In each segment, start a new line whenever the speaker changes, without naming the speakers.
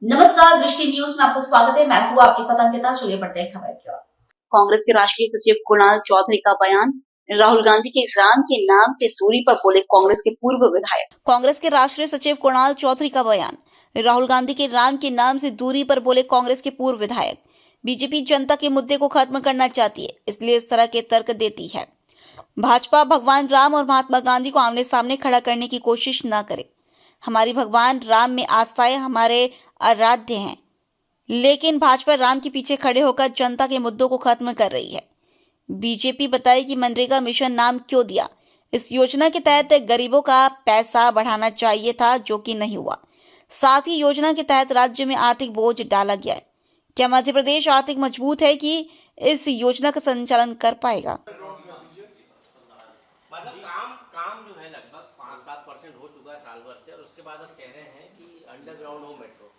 नमस्कार, दृष्टि न्यूज में आपका स्वागत है। मैं हूँ आपके साथ अंकिता। चलिए बढ़ते हैं खबर की ओर।
कांग्रेस के राष्ट्रीय सचिव कुणाल चौधरी का बयान। राहुल गांधी के राम के नाम से दूरी पर बोले कांग्रेस के पूर्व विधायक। कांग्रेस के राष्ट्रीय सचिव कुणाल चौधरी का बयान। राहुल गांधी के राम के नाम से दूरी पर बोले कांग्रेस के पूर्व विधायक। बीजेपी जनता के मुद्दे को खत्म करना चाहती है, इसलिए इस तरह के तर्क देती है। भाजपा भगवान राम और महात्मा गांधी को आमने सामने खड़ा करने की कोशिश न करे। हमारी भगवान राम में आस्थाएं हमारे आराध्य हैं, लेकिन भाजपा राम के पीछे खड़े होकर जनता के मुद्दों को खत्म कर रही है। बीजेपी बताए कि मनरेगा मिशन नाम क्यों दिया। इस योजना के तहत गरीबों का पैसा बढ़ाना चाहिए था, जो कि नहीं हुआ। साथ ही योजना के तहत राज्य में आर्थिक बोझ डाला गया है। क्या मध्य प्रदेश आर्थिक मजबूत है कि इस योजना का संचालन कर पाएगा?
मतलब काम जो है लगभग 5-7% हो चुका है साल भर से, और उसके बाद अब कह रहे हैं कि अंडरग्राउंड हो मेट्रो।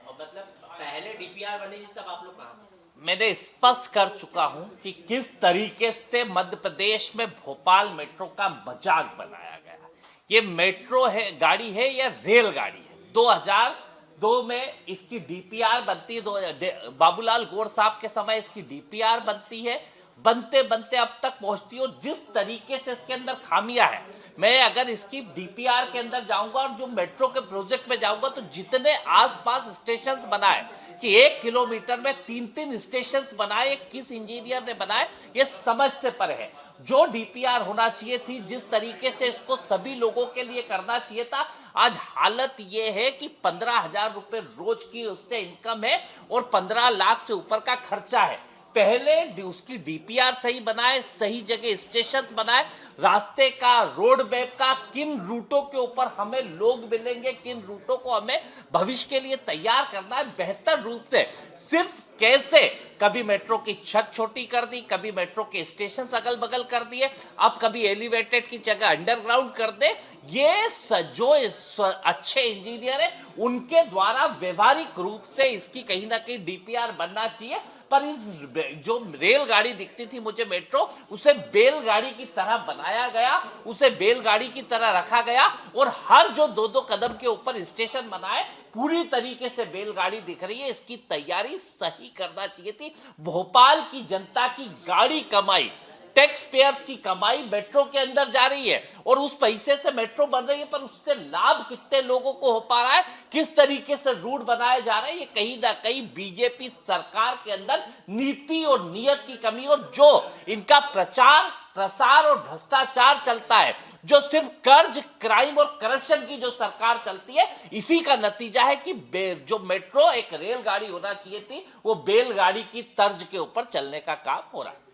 और मतलब पहले डीपीआर बनी थी तब आप लोग कहाँ थे?
मैंने स्पष्ट कर चुका हूं कि किस तरीके से मध्य प्रदेश में भोपाल मेट्रो का मजाक बनाया गया। ये मेट्रो है, गाड़ी है या रेल गाड़ी है। 2002 में इसकी डीपीआर बनती है, बाबूलाल गौर साहब के समय इसकी डीपीआर बनती है। बनते बनते अब तक पहुंचती हो। जिस तरीके से इसके अंदर खामियां है, मैं अगर इसकी डीपीआर के अंदर जाऊंगा और जो मेट्रो के प्रोजेक्ट में जाऊंगा तो जितने आसपास स्टेशंस बनाए कि 1 किलोमीटर में 3-3 स्टेशंस बनाए, किस इंजीनियर ने बनाए ये समझ से परे है। जो डीपीआर होना चाहिए थी, जिस तरीके से इसको सभी लोगों के लिए करना चाहिए था, आज हालत ये है कि 15,000 रुपए रोज की उससे इनकम है और 15 लाख से ऊपर का खर्चा है। पहले उसकी डीपीआर सही बनाए, सही जगह स्टेशन बनाए, रास्ते का, रोड मैप का, किन रूटों के ऊपर हमें लोग मिलेंगे, किन रूटों को हमें भविष्य के लिए तैयार करना है बेहतर रूप से। सिर्फ कैसे कभी मेट्रो की छत छोटी कर दी, कभी मेट्रो के स्टेशन अगल बगल कर दिए, अब कभी एलिवेटेड की जगह अंडरग्राउंड कर दे। ये जो अच्छे इंजीनियर है उनके द्वारा व्यवहारिक रूप से इसकी कहीं ना कहीं डीपीआर बनना चाहिए। पर इस जो रेलगाड़ी दिखती थी मुझे मेट्रो, उसे बैलगाड़ी की तरह बनाया गया, उसे बैलगाड़ी की तरह रखा गया और हर जो 2-2 कदम के ऊपर स्टेशन बनाए पूरी तरीके से बैलगाड़ी दिख रही है। इसकी तैयारी सही करना चाहिए थी। भोपाल की जनता की गाड़ी कमाई, टैक्स पेयर्स की कमाई मेट्रो के अंदर जा रही है और उस पैसे से मेट्रो बन रही है, पर उससे लाभ कितने लोगों को हो पा रहा है, किस तरीके से रूट बनाए जा रहे हैं, ये कहीं ना कहीं बीजेपी सरकार के अंदर नीति और नीयत की कमी। और जो इनका प्रचार प्रसार और भ्रष्टाचार चलता है, जो सिर्फ कर्ज, क्राइम और करप्शन की जो सरकार चलती है, इसी का नतीजा है कि जो मेट्रो एक रेलगाड़ी होना चाहिए थी वो बैलगाड़ी की तर्ज के ऊपर चलने का काम हो रहा है।